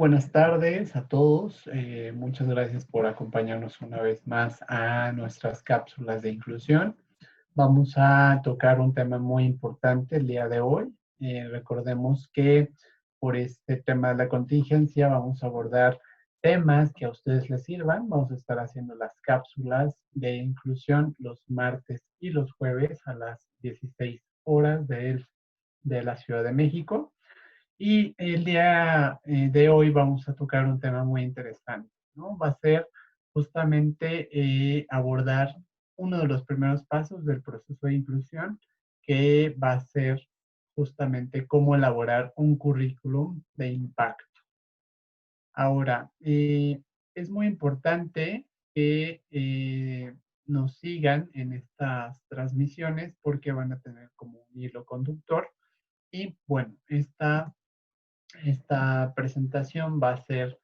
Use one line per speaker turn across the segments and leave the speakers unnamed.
Buenas tardes a todos. Muchas gracias por acompañarnos una vez más a nuestras cápsulas de inclusión. Vamos a tocar un tema muy importante el día de hoy. Recordemos que por este tema de la contingencia vamos a abordar temas que a ustedes les sirvan. Vamos a estar haciendo las cápsulas de inclusión los martes y los jueves a las 16 horas de la Ciudad de México. Y el día de hoy vamos a tocar un tema muy interesante, ¿no? Va a ser justamente abordar uno de los primeros pasos del proceso de inclusión, que va a ser justamente cómo elaborar un currículum de impacto. Ahora, es muy importante que nos sigan en estas transmisiones porque van a tener como un hilo conductor. Y bueno, esta presentación va a ser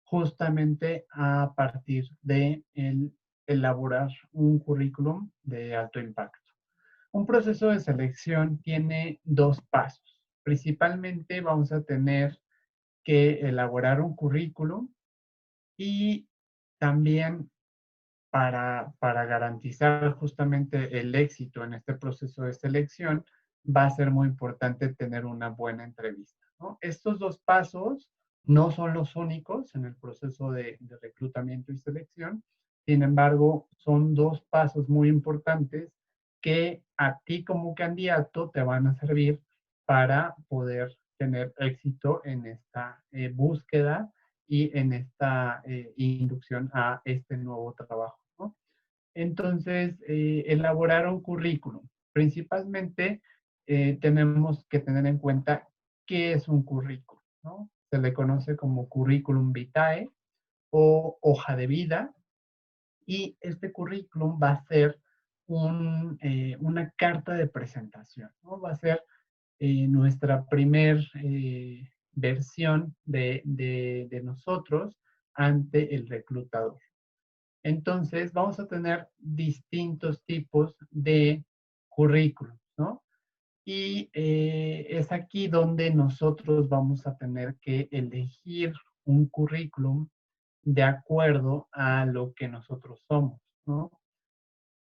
justamente a partir de elaborar un currículum de alto impacto. Un proceso de selección tiene dos pasos. Principalmente vamos a tener que elaborar un currículum y también para garantizar justamente el éxito en este proceso de selección, va a ser muy importante tener una buena entrevista, ¿no? Estos dos pasos no son los únicos en el proceso de reclutamiento y selección. Sin embargo, son dos pasos muy importantes que a ti como candidato te van a servir para poder tener éxito en esta búsqueda y en esta inducción a este nuevo trabajo, ¿no? Entonces, elaborar un currículum. Principalmente, tenemos que tener en cuenta qué es un currículum, ¿no? Se le conoce como currículum vitae o hoja de vida, y este currículum va a ser una carta de presentación, ¿no? Va a ser nuestra primer versión de nosotros ante el reclutador. Entonces, vamos a tener distintos tipos de currículum, ¿no? Y es aquí donde nosotros vamos a tener que elegir un currículum de acuerdo a lo que nosotros somos, ¿no?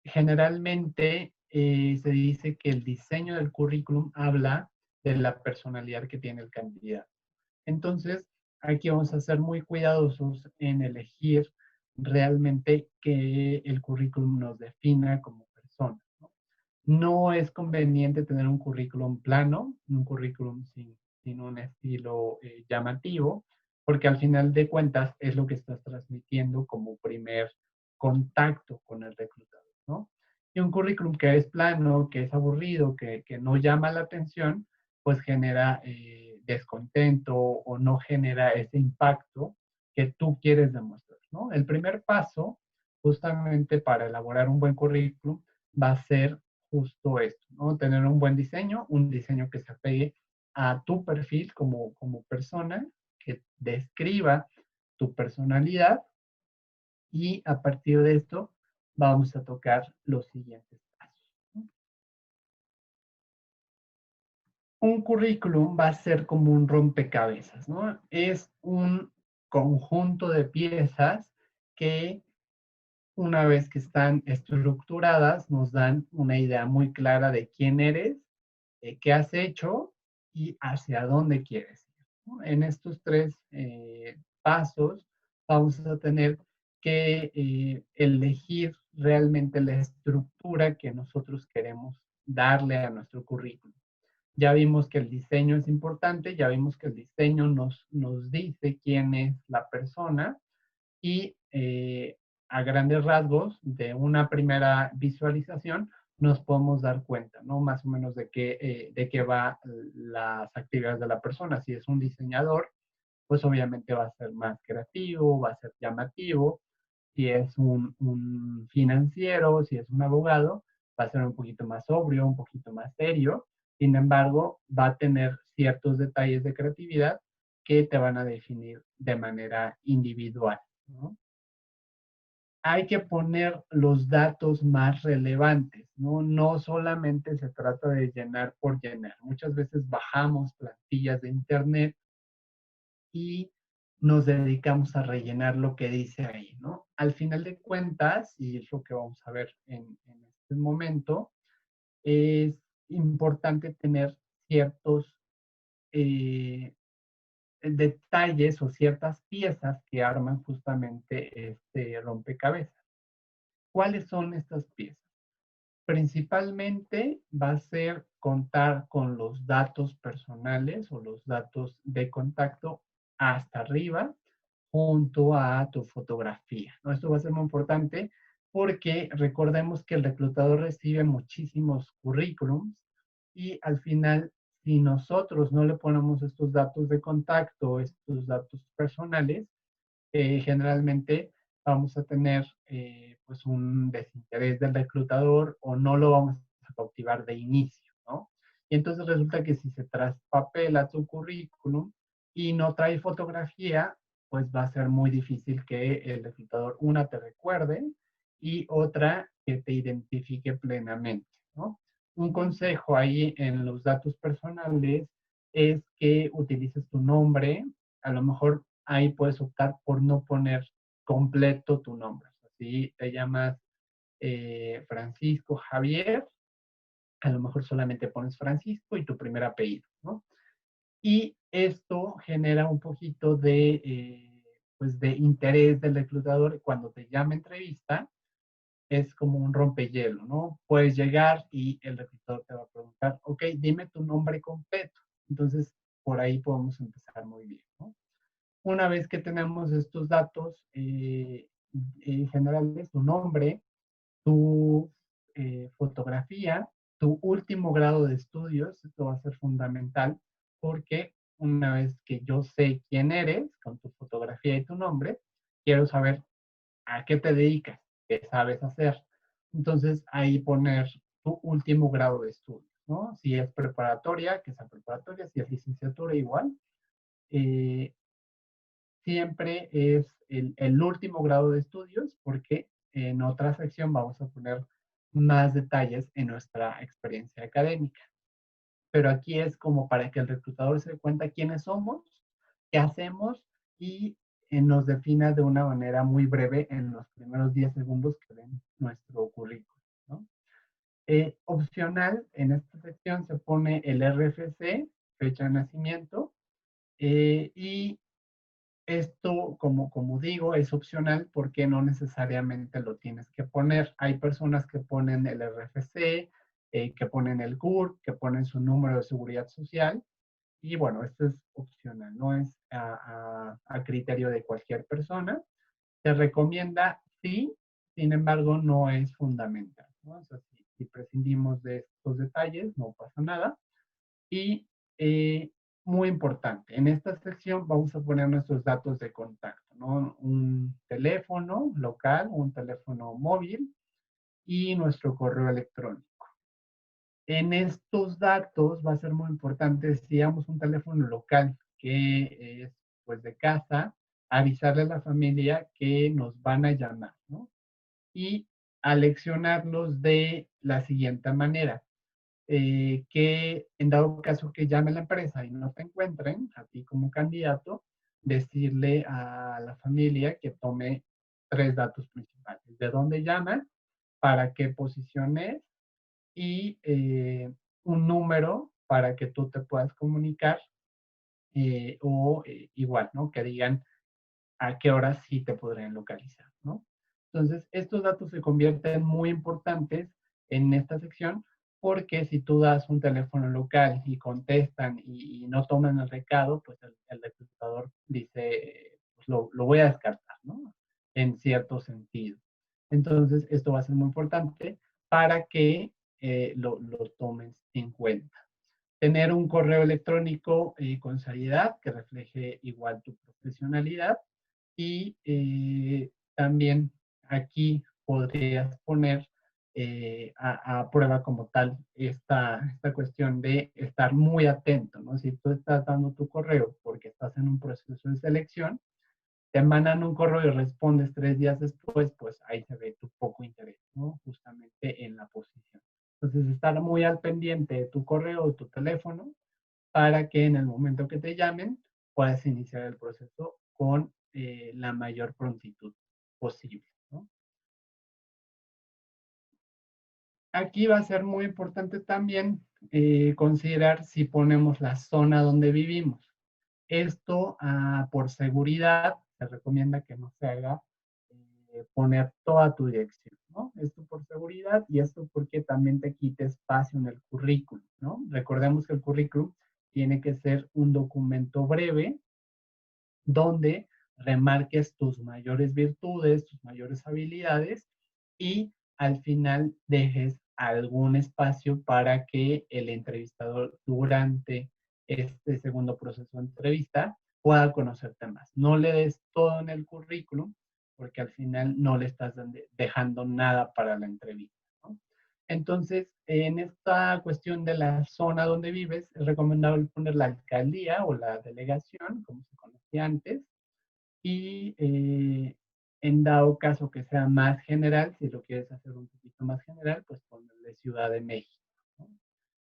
Generalmente se dice que el diseño del currículum habla de la personalidad que tiene el candidato. Entonces, aquí vamos a ser muy cuidadosos en elegir realmente que el currículum nos defina como persona, ¿no? No es conveniente tener un currículum plano, un currículum sin un estilo llamativo, porque al final de cuentas es lo que estás transmitiendo como primer contacto con el reclutador, ¿no? Y un currículum que es plano, que es aburrido, que no llama la atención, pues genera descontento o no genera ese impacto que tú quieres demostrar, ¿no? El primer paso, justamente para elaborar un buen currículum, va a ser justo esto, ¿no? Tener un buen diseño, un diseño que se apegue a tu perfil como persona, que describa tu personalidad, y a partir de esto vamos a tocar los siguientes pasos, ¿no? Un currículum va a ser como un rompecabezas, ¿no? Es un conjunto de piezas que una vez que están estructuradas nos dan una idea muy clara de quién eres, qué has hecho y hacia dónde quieres ir, ¿no? En estos tres pasos vamos a tener que elegir realmente la estructura que nosotros queremos darle a nuestro currículum. Ya vimos que el diseño es importante, ya vimos que el diseño nos dice quién es la persona y a grandes rasgos de una primera visualización nos podemos dar cuenta, ¿no? Más o menos de qué va las actividades de la persona. Si es un diseñador, pues obviamente va a ser más creativo, va a ser llamativo. Si es un financiero, si es un abogado, va a ser un poquito más sobrio, un poquito más serio. Sin embargo, va a tener ciertos detalles de creatividad que te van a definir de manera individual, ¿no? Hay que poner los datos más relevantes, ¿no? No solamente se trata de llenar por llenar. Muchas veces bajamos plantillas de internet y nos dedicamos a rellenar lo que dice ahí, ¿no? Al final de cuentas, y es lo que vamos a ver en este momento, es importante tener ciertos eh, detalles o ciertas piezas que arman justamente este rompecabezas. ¿Cuáles son estas piezas? Principalmente va a ser contar con los datos personales o los datos de contacto hasta arriba junto a tu fotografía, ¿no? Esto va a ser muy importante porque recordemos que el reclutador recibe muchísimos currículums y al final, si nosotros no le ponemos estos datos de contacto, estos datos personales, generalmente vamos a tener pues un desinterés del reclutador o no lo vamos a cautivar de inicio, ¿no? Y entonces resulta que si se traspapela tu currículum y no trae fotografía, pues va a ser muy difícil que el reclutador, una, te recuerde y otra, que te identifique plenamente, ¿no? Un consejo ahí en los datos personales es que utilices tu nombre, a lo mejor ahí puedes optar por no poner completo tu nombre. Si te llamas Francisco Javier, a lo mejor solamente pones Francisco y tu primer apellido, ¿no? Y esto genera un poquito pues de interés del reclutador cuando te llama a entrevista, es como un rompehielo, ¿no? Puedes llegar y el reclutador te va a preguntar, ok, dime tu nombre completo. Entonces, por ahí podemos empezar muy bien, ¿no? Una vez que tenemos estos datos generales, tu nombre, tu fotografía, tu último grado de estudios, esto va a ser fundamental porque una vez que yo sé quién eres con tu fotografía y tu nombre, quiero saber a qué te dedicas, qué sabes hacer. Entonces ahí poner tu último grado de estudios, ¿no? Si es preparatoria, que sea preparatoria, si es licenciatura, igual. Eh, Siempre es el último grado de estudios porque en otra sección vamos a poner más detalles en nuestra experiencia académica. Pero aquí es como para que el reclutador se dé cuenta quiénes somos, qué hacemos y nos defina de una manera muy breve en los primeros 10 segundos que ven nuestro currículum, ¿no? Opcional, en esta sección se pone el RFC, fecha de nacimiento, y esto, como digo, es opcional porque no necesariamente lo tienes que poner. Hay personas que ponen el RFC, que ponen el CURP, que ponen su número de seguridad social. Y bueno, esto es opcional, no es a criterio de cualquier persona. Se recomienda, sí, sin embargo, no es fundamental, ¿no? O sea, si prescindimos de estos detalles, no pasa nada. Y eh, muy importante, en esta sección vamos a poner nuestros datos de contacto, ¿no? Un teléfono local, un teléfono móvil y nuestro correo electrónico. En estos datos va a ser muy importante, si digamos un teléfono local que es pues de casa, avisarle a la familia que nos van a llamar, ¿no? Y aleccionarlos de la siguiente manera que en dado caso que llame la empresa y no te encuentren, a ti como candidato, decirle a la familia que tome tres datos principales. De dónde llaman, para qué posición es y un número para que tú te puedas comunicar o igual, ¿no? Que digan a qué horas sí te podrían localizar, ¿no? Entonces, estos datos se convierten muy importantes en esta sección porque si tú das un teléfono local y contestan y no toman el recado, pues el reclutador dice, pues lo voy a descartar, ¿no? En cierto sentido. Entonces, esto va a ser muy importante para que lo tomes en cuenta. Tener un correo electrónico con seriedad que refleje igual tu profesionalidad y también aquí podrías poner a prueba como tal esta cuestión de estar muy atento, ¿no? Si tú estás dando tu correo porque estás en un proceso de selección, te mandan un correo y respondes 3 días después, pues ahí se ve tu poco interés, ¿no? Justamente en la posición. Entonces, estar muy al pendiente de tu correo o tu teléfono para que en el momento que te llamen puedas iniciar el proceso con la mayor prontitud posible, ¿no? Aquí va a ser muy importante también considerar si ponemos la zona donde vivimos. Esto, por seguridad, se recomienda que no se haga poner toda tu dirección, ¿no? Esto por seguridad y esto porque también te quite espacio en el currículum, ¿no? Recordemos que el currículum tiene que ser un documento breve donde remarques tus mayores virtudes, tus mayores habilidades y al final dejes algún espacio para que el entrevistador durante este segundo proceso de entrevista pueda conocerte más. No le des todo en el currículum porque al final no le estás dejando nada para la entrevista, ¿no? Entonces, en esta cuestión de la zona donde vives, es recomendable poner la alcaldía o la delegación, como se conocía antes, y en dado caso que sea más general, si lo quieres hacer un poquito más general, pues ponerle Ciudad de México, ¿no?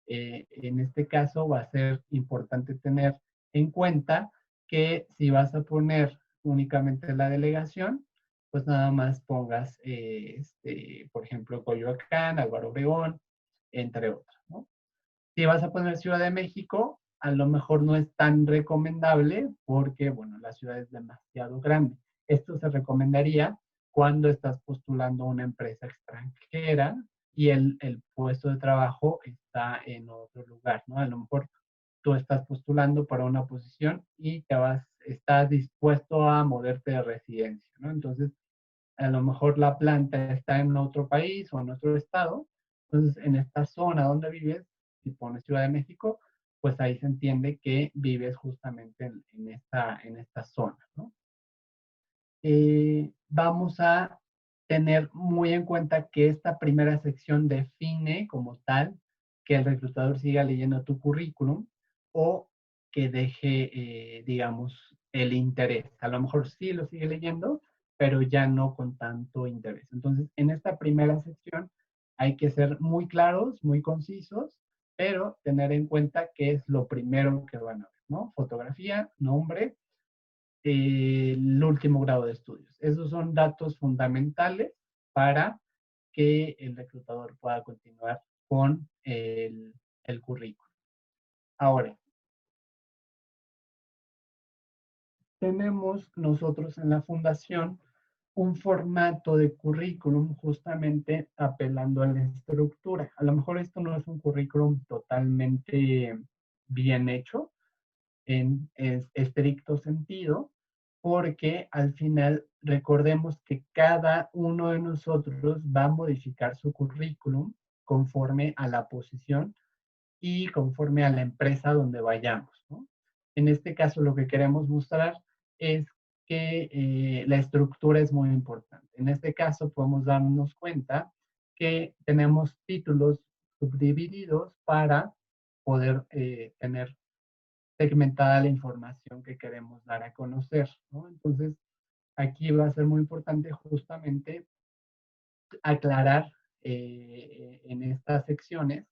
En este caso va a ser importante tener en cuenta que si vas a poner únicamente la delegación, pues nada más pongas, por ejemplo, Coyoacán, Álvaro Obregón, entre otros, ¿no? Si vas a poner Ciudad de México, a lo mejor no es tan recomendable porque, bueno, la ciudad es demasiado grande. Esto se recomendaría cuando estás postulando a una empresa extranjera y el puesto de trabajo está en otro lugar, ¿no? A lo mejor tú estás postulando para una posición y estás dispuesto a moverte de residencia, ¿no? Entonces, a lo mejor la planta está en otro país o en otro estado, entonces en esta zona donde vives, si pones Ciudad de México, pues ahí se entiende que vives justamente en esta zona, ¿no? Vamos a tener muy en cuenta que esta primera sección define como tal que el reclutador siga leyendo tu currículum o que deje, digamos, el interés. A lo mejor sí lo sigue leyendo, pero ya no con tanto interés. Entonces, en esta primera sección hay que ser muy claros, muy concisos, pero tener en cuenta que es lo primero que van a ver, ¿no? Fotografía, nombre, el último grado de estudios. Esos son datos fundamentales para que el reclutador pueda continuar con el currículum. Ahora, tenemos nosotros en la fundación un formato de currículum justamente apelando a la estructura. A lo mejor esto no es un currículum totalmente bien hecho, en estricto sentido, porque al final recordemos que cada uno de nosotros va a modificar su currículum conforme a la posición y conforme a la empresa donde vayamos, ¿no? En este caso, lo que queremos mostrar es que la estructura es muy importante. En este caso, podemos darnos cuenta que tenemos títulos subdivididos para poder tener segmentada la información que queremos dar a conocer, ¿no? Entonces, aquí va a ser muy importante justamente aclarar en estas secciones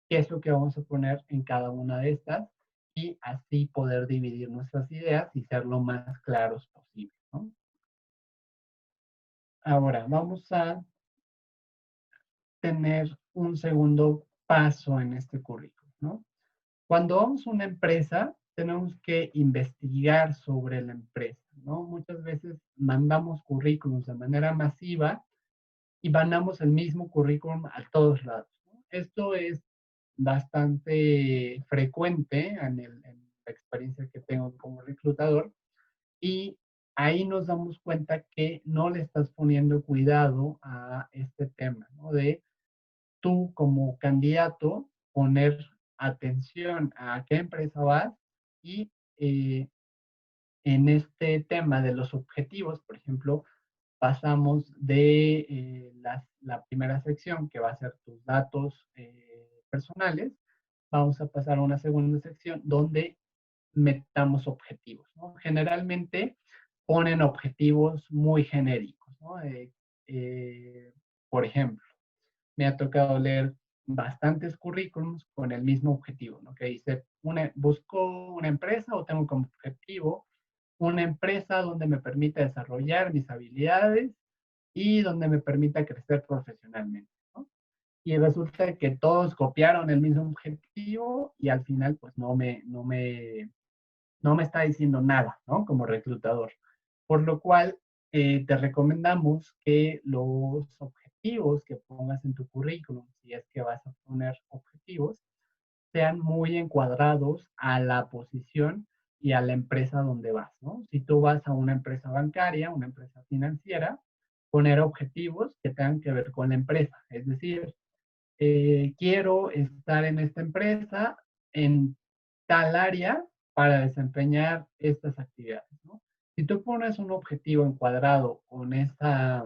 qué es lo que vamos a poner en cada una de estas y así poder dividir nuestras ideas y ser lo más claros posible, ¿no? Ahora, vamos a tener un segundo paso en este currículum, ¿no? Cuando vamos a una empresa, tenemos que investigar sobre la empresa, ¿no? Muchas veces mandamos currículums de manera masiva y mandamos el mismo currículum a todos lados, ¿no? Esto es bastante frecuente en la experiencia que tengo como reclutador y ahí nos damos cuenta que no le estás poniendo cuidado a este tema, ¿no? De tú como candidato poner atención a qué empresa vas y en este tema de los objetivos, por ejemplo, pasamos de la primera sección, que va a ser tus datos personales, vamos a pasar a una segunda sección donde metamos objetivos, ¿no? Generalmente ponen objetivos muy genéricos, ¿no? Eh, por ejemplo, me ha tocado leer bastantes currículums con el mismo objetivo, ¿no? Que dice, busco una empresa o tengo como objetivo una empresa donde me permita desarrollar mis habilidades y donde me permita crecer profesionalmente, ¿no? Y resulta que todos copiaron el mismo objetivo y al final pues no me está diciendo nada, ¿no? Como reclutador. Por lo cual, te recomendamos que los objetivos que pongas en tu currículum, si es que vas a poner objetivos, sean muy encuadrados a la posición y a la empresa donde vas, ¿no? Si tú vas a una empresa bancaria, una empresa financiera, poner objetivos que tengan que ver con la empresa. Es decir, quiero estar en esta empresa en tal área para desempeñar estas actividades, ¿no? Si tú pones un objetivo encuadrado con esa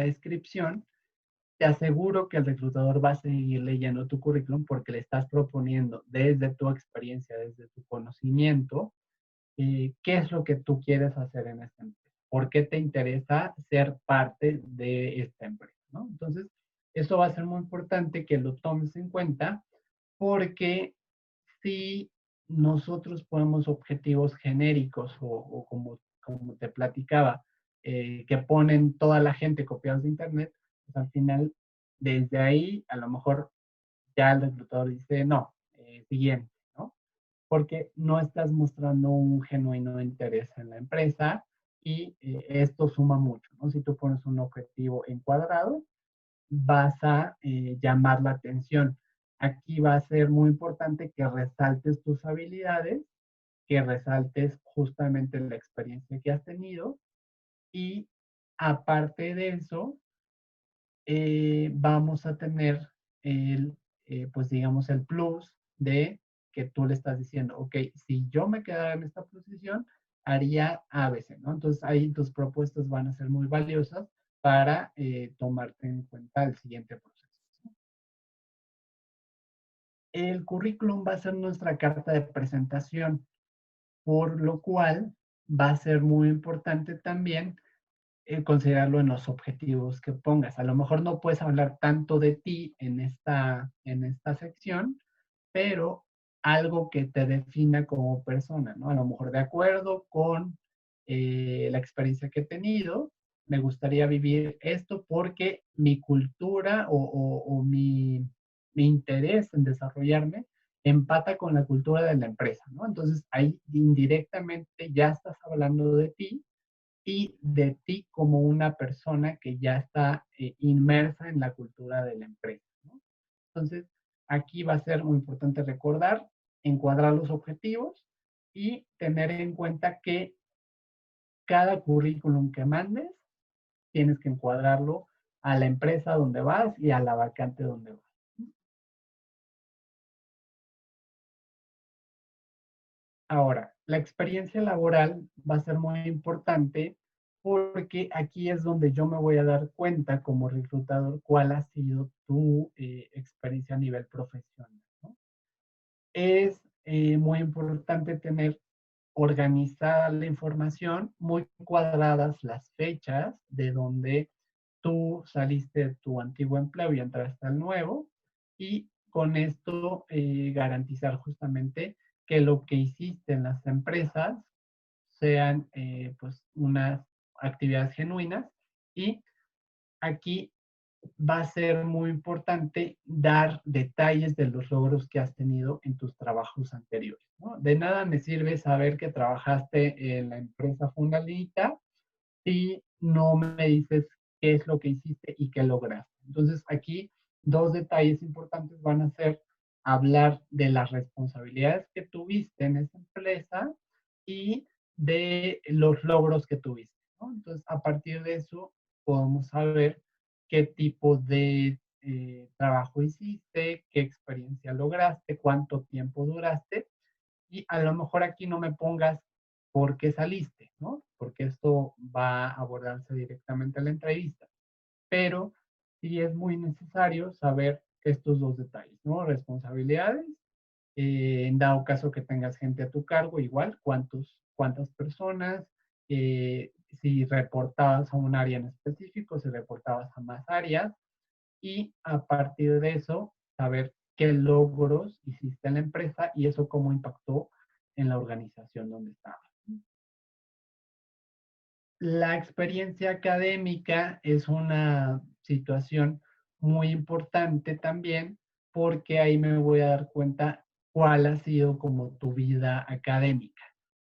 descripción, te aseguro que el reclutador va a seguir leyendo tu currículum porque le estás proponiendo desde tu experiencia, desde tu conocimiento, qué es lo que tú quieres hacer en esta empresa, por qué te interesa ser parte de esta empresa, ¿no? Entonces, eso va a ser muy importante que lo tomes en cuenta porque si nosotros ponemos objetivos genéricos o como te platicaba, que ponen toda la gente copiados de internet, pues al final, desde ahí, a lo mejor ya el reclutador dice, no, siguiente, ¿no? Porque no estás mostrando un genuino interés en la empresa y esto suma mucho, ¿no? Si tú pones un objetivo encuadrado, vas a llamar la atención. Aquí va a ser muy importante que resaltes tus habilidades, que resaltes justamente la experiencia que has tenido y aparte de eso, vamos a tener pues digamos, el plus de que tú le estás diciendo, ok, si yo me quedara en esta posición, haría ABC, ¿no? Entonces ahí tus propuestas van a ser muy valiosas para tomarte en cuenta el siguiente proceso. El currículum va a ser nuestra carta de presentación, por lo cual va a ser muy importante también considerarlo en los objetivos que pongas. A lo mejor no puedes hablar tanto de ti en esta sección, pero algo que te defina como persona, ¿no? A lo mejor de acuerdo con la experiencia que he tenido, me gustaría vivir esto porque mi cultura o mi interés en desarrollarme empata con la cultura de la empresa, ¿no? Entonces ahí indirectamente ya estás hablando de ti y de ti como una persona que ya está inmersa en la cultura de la empresa, ¿no? Entonces, aquí va a ser muy importante recordar, encuadrar los objetivos y tener en cuenta que cada currículum que mandes tienes que encuadrarlo a la empresa donde vas y a la vacante donde vas. Ahora, la experiencia laboral va a ser muy importante porque aquí es donde yo me voy a dar cuenta como reclutador cuál ha sido tu experiencia a nivel profesional, ¿no? Es muy importante tener organizada la información, muy cuadradas las fechas de donde tú saliste de tu antiguo empleo y entraste al nuevo, y con esto garantizar justamente que lo que hiciste en las empresas sean pues unas actividades genuinas y aquí va a ser muy importante dar detalles de los logros que has tenido en tus trabajos anteriores, ¿no? De nada me sirve saber que trabajaste en la empresa Fundalita si no me dices qué es lo que hiciste y qué lograste. Entonces, aquí dos detalles importantes van a ser hablar de las responsabilidades que tuviste en esa empresa y de los logros que tuviste, ¿no? Entonces, a partir de eso, podemos saber qué tipo de trabajo hiciste, qué experiencia lograste, cuánto tiempo duraste y a lo mejor aquí no me pongas por qué saliste, ¿no? Porque esto va a abordarse directamente en la entrevista. Pero sí es muy necesario saber estos dos detalles, ¿no? Responsabilidades, en dado caso que tengas gente a tu cargo, igual, cuántas personas, si reportabas a un área en específico, si reportabas a más áreas, y a partir de eso saber qué logros hiciste en la empresa y eso cómo impactó en la organización donde estabas. La experiencia académica es una situación muy importante también porque ahí me voy a dar cuenta cuál ha sido como tu vida académica.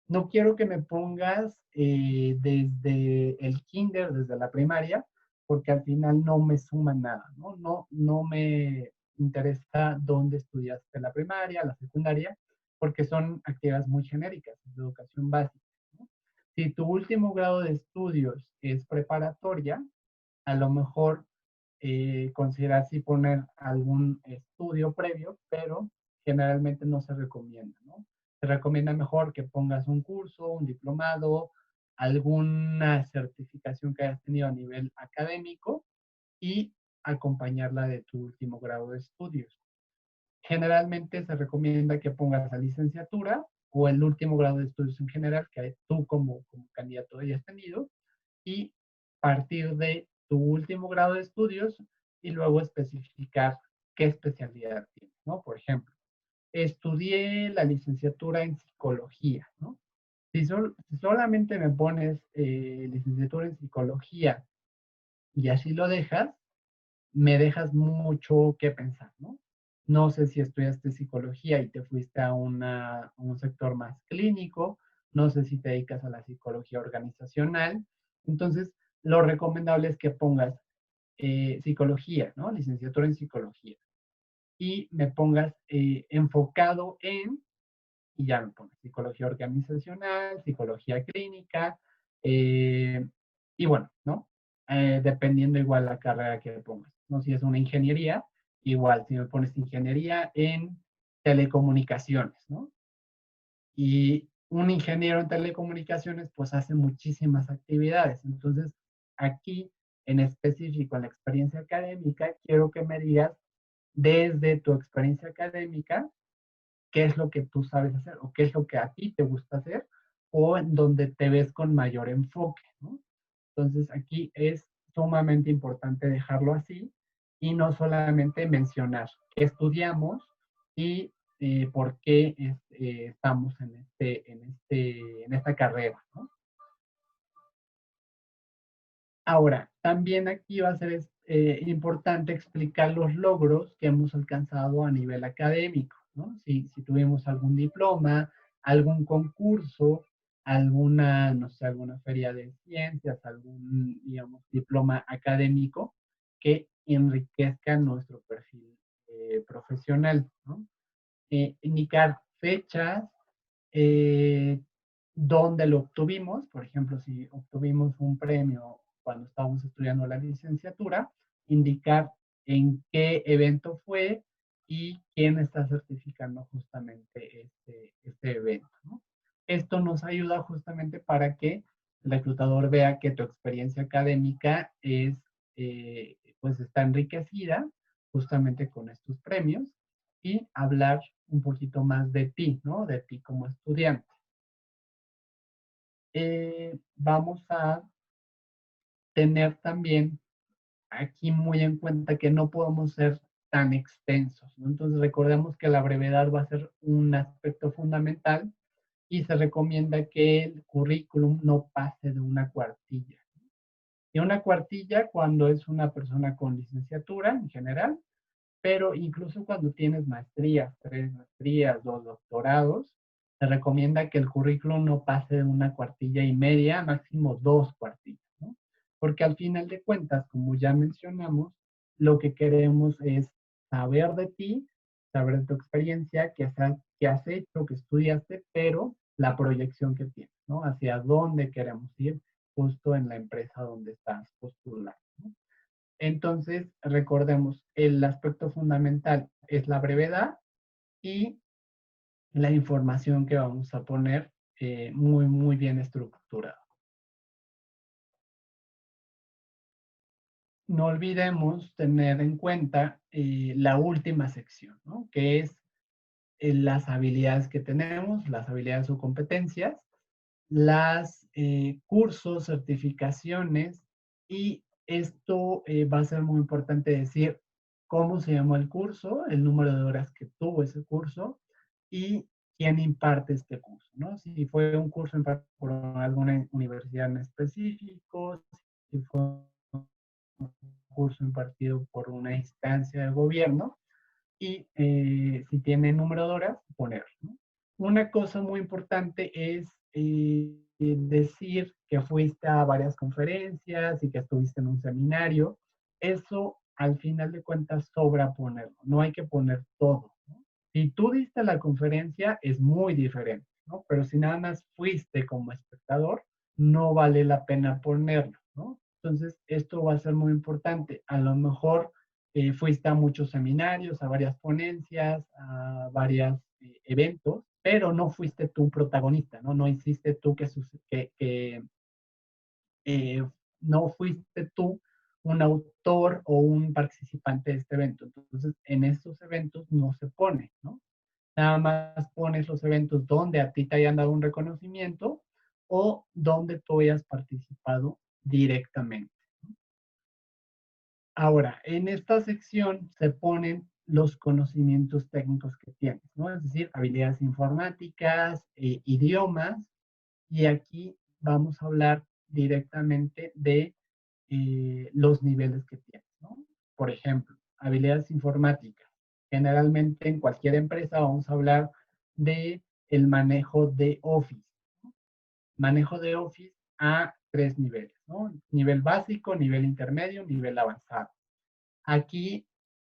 No quiero que me pongas desde el kinder, desde la primaria, porque al final no me suma nada, ¿no? No me interesa dónde estudiaste la primaria, la secundaria, porque son actividades muy genéricas, de educación básica, ¿no? Si tu último grado de estudios es preparatoria, a lo mejor considerar si poner algún estudio previo, pero generalmente no se recomienda, ¿no? Se recomienda mejor que pongas un curso, un diplomado, alguna certificación que hayas tenido a nivel académico y acompañarla de tu último grado de estudios. Generalmente se recomienda que pongas la licenciatura o el último grado de estudios en general que tú como candidato hayas tenido y partir de tu último grado de estudios y luego especificar qué especialidad tienes, ¿no? Por ejemplo, estudié la licenciatura en psicología, ¿no? Si solamente me pones licenciatura en psicología y así lo dejas, me dejas mucho que pensar, ¿no? No sé si estudiaste psicología y te fuiste a un sector más clínico, no sé si te dedicas a la psicología organizacional. Entonces, lo recomendable es que pongas psicología, ¿no? Licenciatura en psicología. Y me pongas enfocado en, y ya me pones psicología organizacional, psicología clínica, eh, y bueno, ¿no? Dependiendo igual la carrera que pongas, ¿no? Si es una ingeniería, igual, si me pones ingeniería en telecomunicaciones, ¿no? Y un ingeniero en telecomunicaciones, pues hace muchísimas actividades. Entonces, aquí, en específico, en la experiencia académica, quiero que me digas desde tu experiencia académica, qué es lo que tú sabes hacer o qué es lo que a ti te gusta hacer o en donde te ves con mayor enfoque, ¿no? Entonces aquí es sumamente importante dejarlo así y no solamente mencionar qué estudiamos y por qué estamos en esta carrera, ¿no? Ahora, también aquí va a ser importante explicar los logros que hemos alcanzado a nivel académico, ¿no? Si tuvimos algún diploma, algún concurso, alguna, no sé, alguna feria de ciencias, algún, digamos, diploma académico que enriquezca nuestro perfil profesional, ¿no? Indicar fechas, eh, dónde lo obtuvimos, por ejemplo, si obtuvimos un premio cuando estábamos estudiando la licenciatura, indicar en qué evento fue y quién está certificando justamente este evento, ¿no? Esto nos ayuda justamente para que el reclutador vea que tu experiencia académica pues está enriquecida justamente con estos premios y hablar un poquito más de ti, ¿no? De ti como estudiante. Vamos a tener también aquí muy en cuenta que no podemos ser tan extensos, ¿no? Entonces recordemos que la brevedad va a ser un aspecto fundamental y se recomienda que el currículum no pase de una cuartilla. Y una cuartilla cuando es una persona con licenciatura en general, pero incluso cuando tienes maestrías, 3 maestrías, 2 doctorados, se recomienda que el currículum no pase de una cuartilla y media, máximo 2 cuartillas, ¿no? Porque al final de cuentas, como ya mencionamos, lo que queremos es saber de ti, saber de tu experiencia, qué has hecho, qué estudiaste, pero la proyección que tienes, ¿no? Hacia dónde queremos ir justo en la empresa donde estás postulando, ¿no? Entonces, recordemos, el aspecto fundamental es la brevedad y la información que vamos a poner muy bien estructurada. No olvidemos tener en cuenta la última sección, ¿no? Que es las habilidades que tenemos, las habilidades o competencias, las cursos, certificaciones y esto va a ser muy importante decir cómo se llamó el curso, el número de horas que tuvo ese curso y quién imparte este curso, ¿no? Si fue un curso impartido por alguna universidad en específico, si fue un curso impartido por una instancia del gobierno y si tiene número de horas, ponerlo, ¿no? Una cosa muy importante es decir que fuiste a varias conferencias y que estuviste en un seminario. Eso, al final de cuentas, sobra ponerlo. No hay que poner todo, ¿no? Si tú diste la conferencia, es muy diferente, ¿no? Pero si nada más fuiste como espectador, no vale la pena ponerlo, ¿no? Entonces, esto va a ser muy importante. A lo mejor fuiste a muchos seminarios, a varias ponencias, a varios eventos, pero no fuiste tú un protagonista, ¿no? No hiciste tú que eh, no fuiste tú un autor o un participante de este evento. Entonces, en estos eventos no se pone, ¿no? Nada más pones los eventos donde a ti te hayan dado un reconocimiento o donde tú hayas participado directamente. Ahora, en esta sección se ponen los conocimientos técnicos que tienes, ¿no? Es decir, habilidades informáticas, idiomas, y aquí vamos a hablar directamente de los niveles que tienes, ¿no? Por ejemplo, habilidades informáticas. Generalmente en cualquier empresa vamos a hablar de el manejo de Office. Manejo de Office a 3 niveles, ¿no? Nivel básico, nivel intermedio, nivel avanzado. Aquí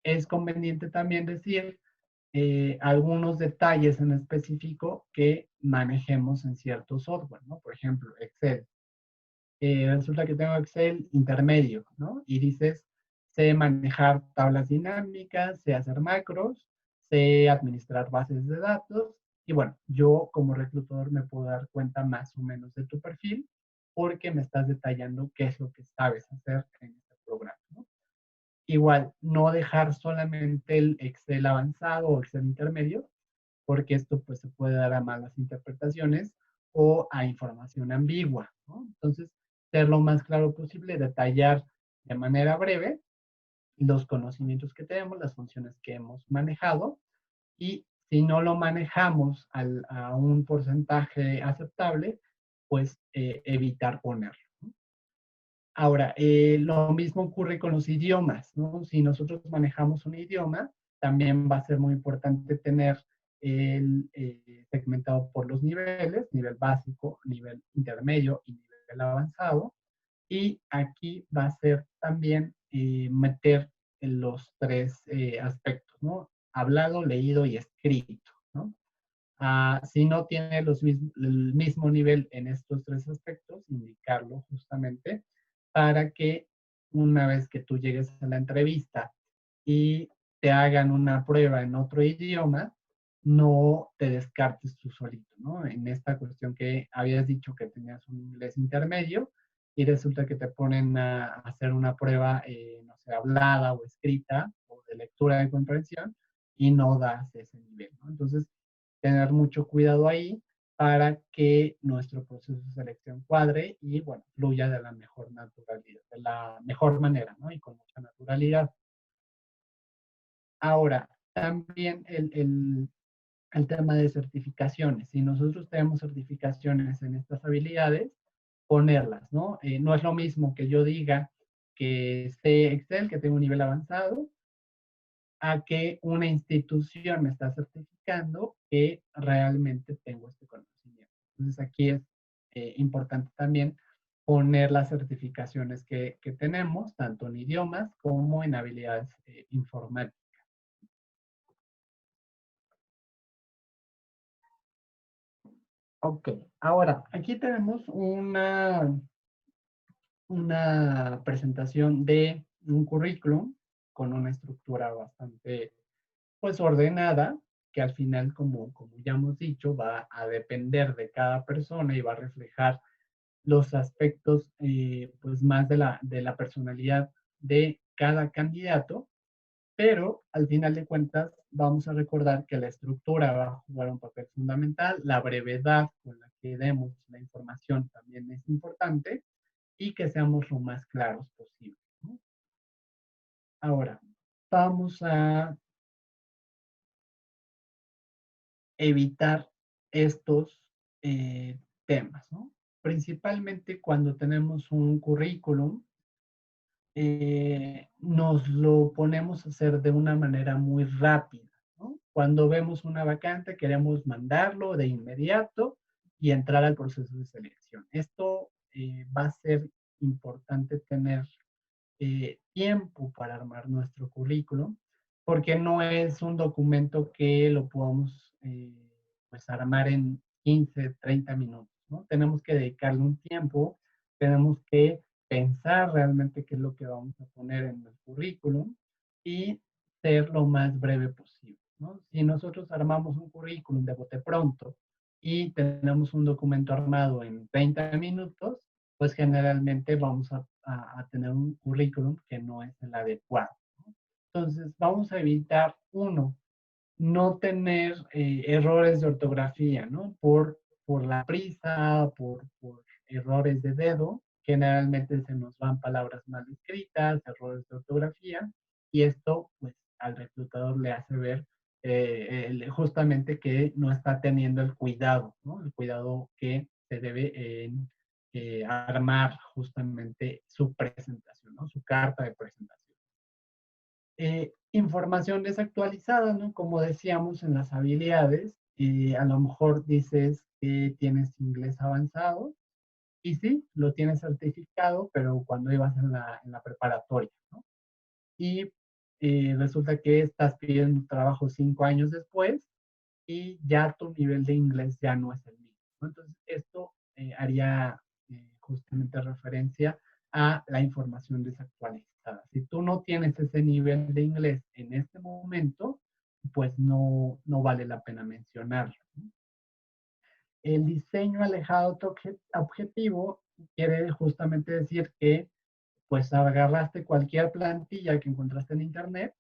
es conveniente también decir algunos detalles en específico que manejemos en cierto software, ¿no? Por ejemplo, Excel. Resulta que tengo Excel intermedio, ¿no? Y dices, sé manejar tablas dinámicas, sé hacer macros, sé administrar bases de datos. Y bueno, yo como reclutador me puedo dar cuenta más o menos de tu perfil porque me estás detallando qué es lo que sabes hacer en este programa, ¿no? Igual, no dejar solamente el Excel avanzado o Excel intermedio, porque esto pues se puede dar a malas interpretaciones o a información ambigua, ¿no? Entonces, ser lo más claro posible, detallar de manera breve los conocimientos que tenemos, las funciones que hemos manejado y si no lo manejamos a un porcentaje aceptable, pues evitar ponerlo. Ahora, lo mismo ocurre con los idiomas, ¿no? Si nosotros manejamos un idioma, también va a ser muy importante tener el segmentado por los niveles, nivel básico, nivel intermedio y nivel avanzado. Y aquí va a ser también meter los 3 aspectos, ¿no? Hablado, leído y escrito, ¿no? Si no tiene el mismo nivel en estos 3 aspectos, indicarlo justamente para que una vez que tú llegues a la entrevista y te hagan una prueba en otro idioma, no te descartes tú solito, ¿no? En esta cuestión que habías dicho que tenías un inglés intermedio y resulta que te ponen a hacer una prueba, no sé, hablada o escrita o de lectura de comprensión y no das ese nivel, ¿no? Entonces, tener mucho cuidado ahí para que nuestro proceso de selección cuadre y, bueno, fluya de la mejor naturalidad, de la mejor manera, ¿no? Y con mucha naturalidad. Ahora, también el tema de certificaciones. Si nosotros tenemos certificaciones en estas habilidades, ponerlas, ¿no? No es lo mismo que yo diga que sé Excel, que tengo un nivel avanzado, a que una institución me está certificando que realmente tengo este conocimiento. Entonces aquí es importante también poner las certificaciones que tenemos, tanto en idiomas como en habilidades informáticas. Ok, ahora aquí tenemos una presentación de un currículum con una estructura bastante pues ordenada, que al final, como ya hemos dicho, va a depender de cada persona y va a reflejar los aspectos pues más de la personalidad de cada candidato, pero al final de cuentas vamos a recordar que la estructura va a jugar un papel fundamental, la brevedad con la que demos la información también es importante y que seamos lo más claros posible, ¿no? Ahora, vamos a evitar estos temas, ¿no? Principalmente cuando tenemos un currículum, nos lo ponemos a hacer de una manera muy rápida, ¿no? Cuando vemos una vacante, queremos mandarlo de inmediato y entrar al proceso de selección. Esto va a ser importante tener tiempo para armar nuestro currículum, porque no es un documento que lo podamos pues armar en 15, 30 minutos, ¿no? Tenemos que dedicarle un tiempo, tenemos que pensar realmente qué es lo que vamos a poner en el currículum y ser lo más breve posible, ¿no? Si nosotros armamos un currículum de bote pronto y tenemos un documento armado en 30 minutos, pues generalmente vamos a tener un currículum que no es el adecuado, ¿no? Entonces, vamos a evitar, uno, no tener errores de ortografía, ¿no? Por la prisa, por errores de dedo, generalmente se nos van palabras mal escritas, errores de ortografía, y esto, pues, al reclutador le hace ver justamente que no está teniendo el cuidado, ¿no? El cuidado que se debe en armar justamente su presentación, ¿no? Su carta de presentación. Información desactualizada, ¿no? Como decíamos en las habilidades, a lo mejor dices que tienes inglés avanzado y sí, lo tienes certificado, pero cuando ibas en la preparatoria, ¿no? Y resulta que estás pidiendo trabajo 5 años después y ya tu nivel de inglés ya no es el mismo, ¿no? Entonces, esto haría justamente referencia a la información desactualizada. Si tú no tienes ese nivel de inglés en este momento, pues no vale la pena mencionarlo, ¿no? El diseño alejado de objetivo quiere justamente decir que pues agarraste cualquier plantilla que encontraste en internet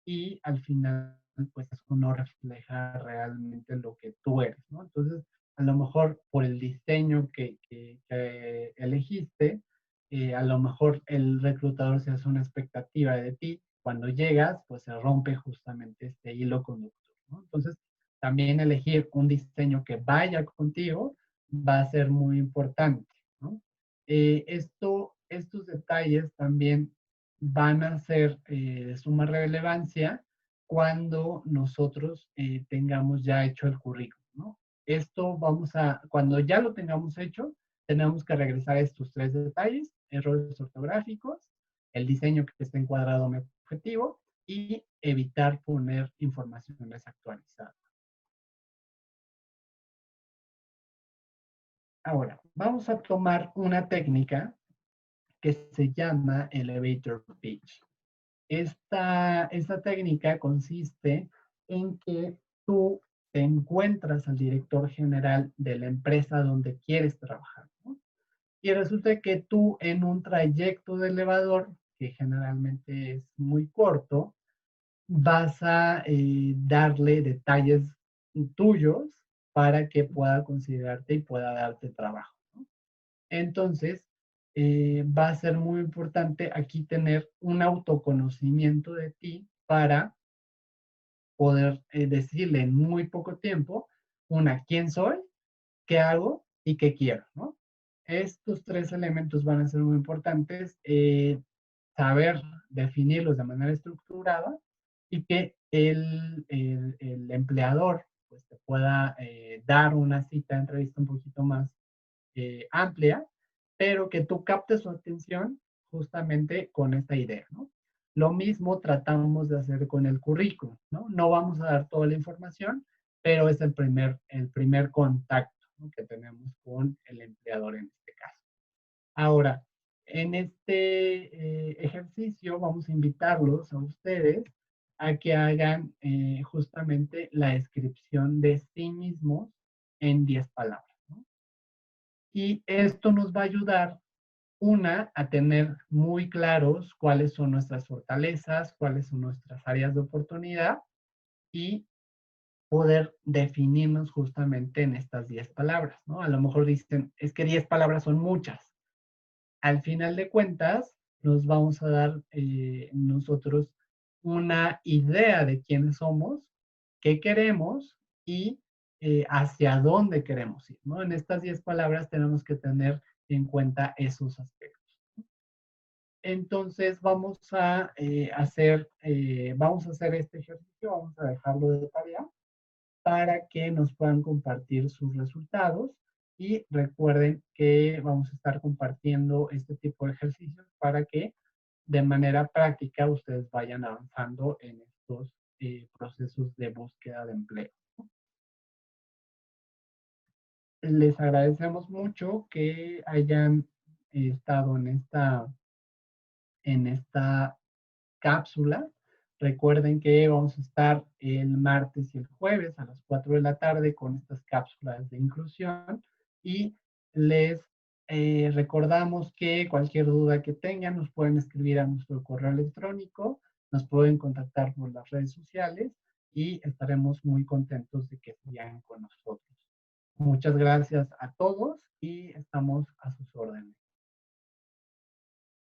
y al final pues eso no refleja realmente lo que tú eres, ¿no? Entonces, a lo mejor por el diseño que elegiste, a lo mejor el reclutador se hace una expectativa de ti. Cuando llegas, pues se rompe justamente este hilo conductor, ¿no? Entonces, también elegir un diseño que vaya contigo va a ser muy importante, ¿no? Estos detalles también van a ser de suma relevancia cuando nosotros tengamos ya hecho el currículum, ¿no? Cuando ya lo tengamos hecho, tenemos que regresar a estos tres detalles: errores ortográficos, el diseño que esté encuadrado en mi objetivo y evitar poner información desactualizada. Ahora, vamos a tomar una técnica que se llama elevator pitch. Esta técnica consiste en que tú te encuentras al director general de la empresa donde quieres trabajar, ¿no? Y resulta que tú en un trayecto de elevador, que generalmente es muy corto, vas a darle detalles tuyos para que pueda considerarte y pueda darte trabajo, ¿no? Entonces, va a ser muy importante aquí tener un autoconocimiento de ti para poder decirle en muy poco tiempo, quién soy, qué hago y qué quiero, ¿no? Estos tres elementos van a ser muy importantes, saber definirlos de manera estructurada y que el empleador pues, te pueda dar una cita de entrevista un poquito más amplia, pero que tú captes su atención justamente con esta idea, ¿no? Lo mismo tratamos de hacer con el currículum, ¿no? No vamos a dar toda la información, pero es el primer contacto, ¿no? Que tenemos con el empleador en este caso. Ahora, en este ejercicio vamos a invitarlos a ustedes a que hagan justamente la descripción de sí mismos en 10 palabras, ¿no? Y esto nos va a ayudar, a tener muy claros cuáles son nuestras fortalezas, cuáles son nuestras áreas de oportunidad y poder definirnos justamente en estas 10 palabras, ¿no? A lo mejor dicen, es que 10 palabras son muchas. Al final de cuentas, nos vamos a dar nosotros una idea de quiénes somos, qué queremos y hacia dónde queremos ir, ¿no? En estas 10 palabras tenemos que tener en cuenta esos aspectos. Entonces vamos a hacer este ejercicio, vamos a dejarlo de tarea para que nos puedan compartir sus resultados y recuerden que vamos a estar compartiendo este tipo de ejercicios para que de manera práctica ustedes vayan avanzando en estos procesos de búsqueda de empleo. Les agradecemos mucho que hayan estado en esta cápsula. Recuerden que vamos a estar el martes y el jueves a las 4 de la tarde con estas cápsulas de inclusión y les recordamos que cualquier duda que tengan nos pueden escribir a nuestro correo electrónico, nos pueden contactar por las redes sociales y estaremos muy contentos de que sigan con nosotros. Muchas gracias a todos y